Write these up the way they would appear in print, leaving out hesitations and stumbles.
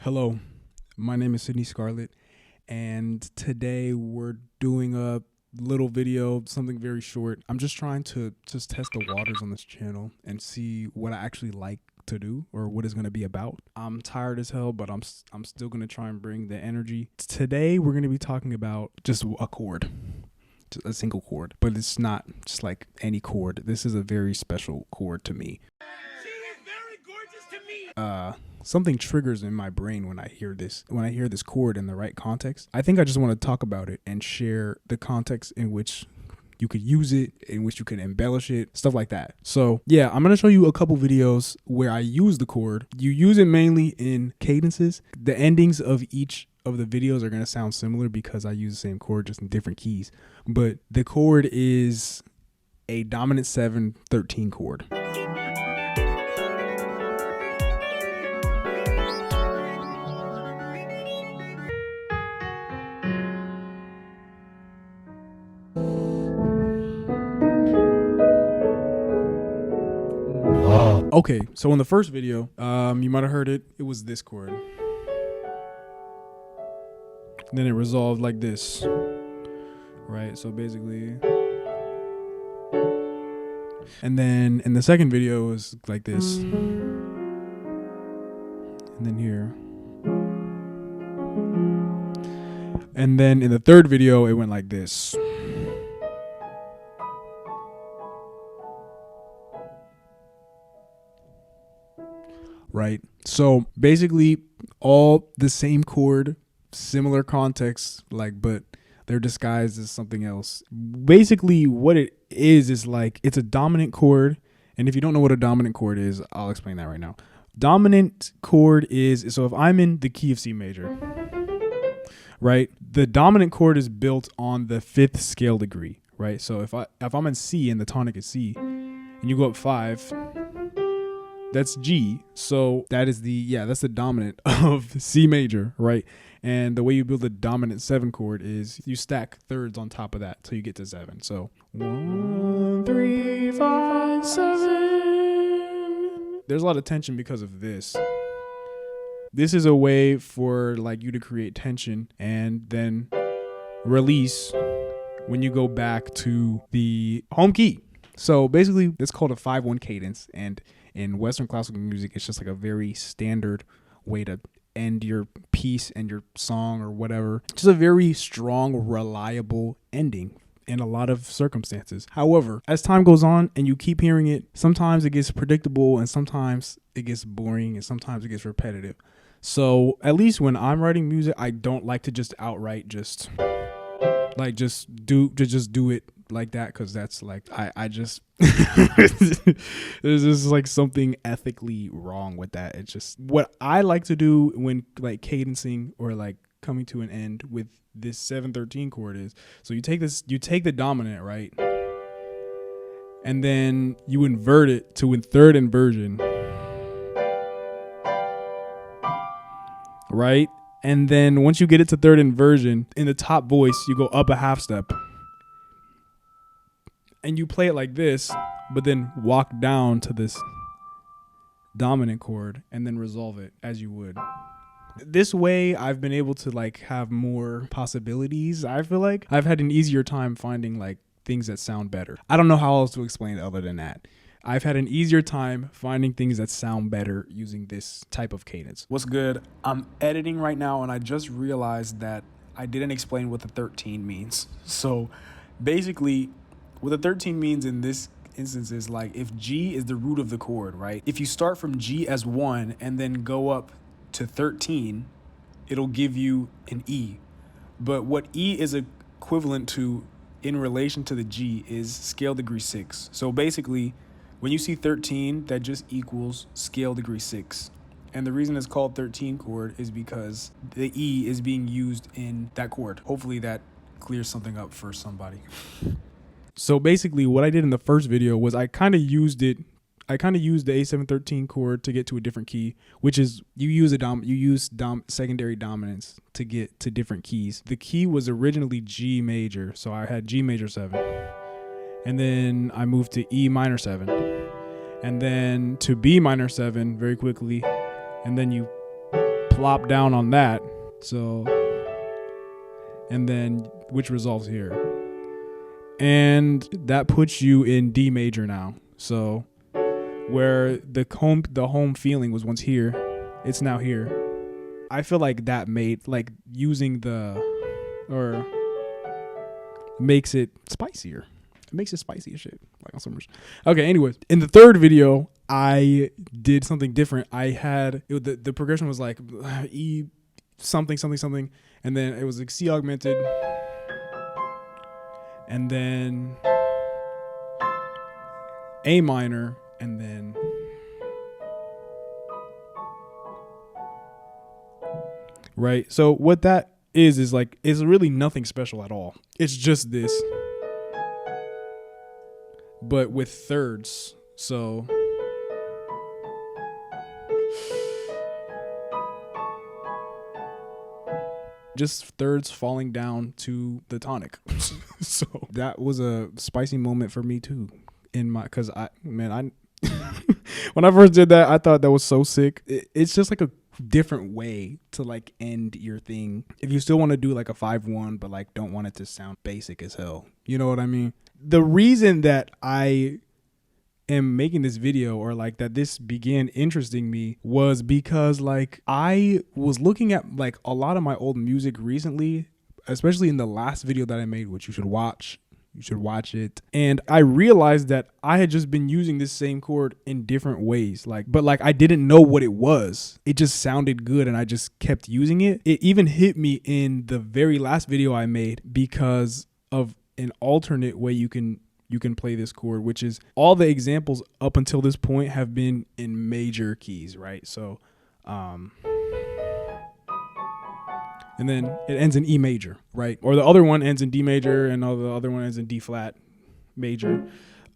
Hello, my name is Sydney Scarlett, and today we're doing a little video, something very short. I'm just trying to just test the waters on this channel and see what I actually like to do or what it's going to be about. I'm tired as hell, but I'm still going to try and bring the energy. Today we're going to be talking about just a chord. Just a single chord, but it's not just like any chord. This is a very special chord to me. She is very gorgeous to me. Something triggers in my brain when I hear this chord in the right context. I think I just want to talk about it and share the context in which you could use it, in which you can embellish it, stuff like that. So yeah, I'm going to show you a couple videos where I use the chord. You use it mainly in cadences. The endings of each of the videos are going to sound similar because I use the same chord just in different keys. But the chord is a dominant 7/13 chord. Okay, so in the first video, you might have heard it. It was this chord. Then it resolved like this, right? So basically, and then in the second video it was like this, and then here, and then in the third video it went like this. Right? So basically all the same chord, similar context, but they're disguised as something else. Basically what it is like, it's a dominant chord. And if you don't know what a dominant chord is, I'll explain that right now. Dominant chord is, so if I'm in the key of C major, right? The dominant chord is built on the 5th scale degree, right? So if I'm in C and the tonic is C and you go up 5, that's G. So that's the dominant of C major, right? And the way you build a dominant 7 chord is you stack thirds on top of that till you get to 7. So 1, 3, 5, 7. There's a lot of tension because of this. This is a way for you to create tension and then release when you go back to the home key. So basically it's called a 5/1 cadence, and in Western classical music, it's just like a very standard way to end your piece and your song or whatever. Just a very strong, reliable ending in a lot of circumstances. However, as time goes on and you keep hearing it, sometimes it gets predictable and sometimes it gets boring and sometimes it gets repetitive. So at least when I'm writing music, I don't like to just outright just do it like that, because that's I just there's just something ethically wrong with that. It's just what I like to do when cadencing or coming to an end with this 7/13 chord is, so you take the dominant, right, and then you invert it to a third inversion, right? And then once you get it to third inversion, in the top voice you go up a half step and you play it like this, but then walk down to this dominant chord and then resolve it as you would. This way I've been able to have more possibilities. I feel like I've had an easier time finding things that sound better. I don't know how else to explain it other than that. I've had an easier time finding things that sound better using this type of cadence. What's good? I'm editing right now and I just realized that I didn't explain what the 13 means. So basically what the 13 means in this instance is if G is the root of the chord, right? If you start from G as 1 and then go up to 13, it'll give you an E. But what E is equivalent to in relation to the G is scale degree 6. So basically, when you see 13, that just equals scale degree 6. And the reason it's called 13 chord is because the E is being used in that chord. Hopefully that clears something up for somebody. So basically what I did in the first video was I kind of used the A7/13 chord to get to a different key, which is you use secondary dominance to get to different keys. The key was originally G major, so I had G major 7. And then I moved to E minor 7. And then to B minor 7 very quickly. And then you plop down on that. So, and then which resolves here. And that puts you in D major now. So where the home feeling was once here, it's now here. I feel like that made, like, using or makes it spicier. It makes it spicy as shit, like on summers. Okay, anyways, in the third video, I did something different. I had, the progression was like E something, something, something, and then it was like C augmented, and then A minor, and then right. So what that is like, it's really nothing special at all. It's just this, but with thirds. So just thirds falling down to the tonic. So that was a spicy moment for me too, cause when I first did that, I thought that was so sick. It's just like a different way to like end your thing. If you still want to do like a 5-1, but like don't want it to sound basic as hell. You know what I mean? The reason that I am making this video, or like that this began interesting me, was because like I was looking at like a lot of my old music recently, especially in the last video that I made, which you should watch. You should watch it. And I realized that I had just been using this same chord in different ways. But I didn't know what it was. It just sounded good and I just kept using it. It even hit me in the very last video I made because of an alternate way you can play this chord, which is all the examples up until this point have been in major keys, right? So, and then it ends in E major, right? Or the other one ends in D major and the other one ends in D flat major.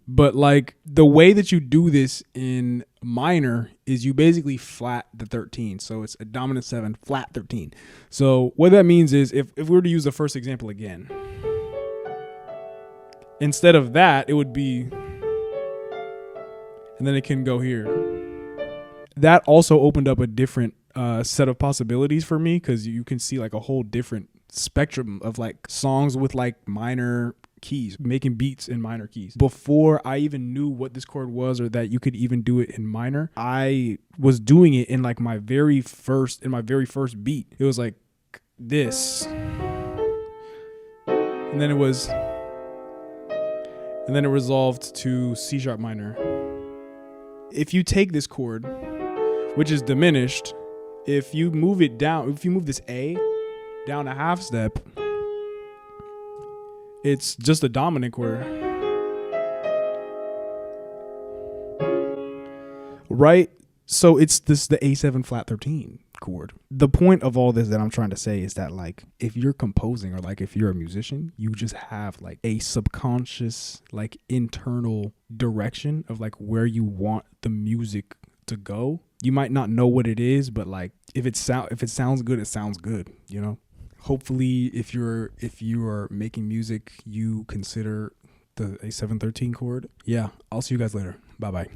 But like the way that you do this in minor is you basically flat the 13. So it's a dominant 7, flat 13. So what that means is if we were to use the first example again, instead of that, it would be, and then it can go here. That also opened up a different set of possibilities for me, because you can see like a whole different spectrum of like songs with like minor keys, making beats in minor keys. Before I even knew what this chord was or that you could even do it in minor, I was doing it in like my very first beat. It was like this, and then it resolved to C sharp minor. If you take this chord, which is diminished, if you move it down, if you move this A down a half step, it's just a dominant chord. Right? So it's the A7 flat 13 chord. The point of all this that I'm trying to say is that like if you're composing or like if you're a musician, you just have like a subconscious like internal direction of like where you want the music to go. You might not know what it is, but like if it sounds good, it sounds good, you know? Hopefully if you are making music, you consider the A713 chord. Yeah, I'll see you guys later. Bye-bye.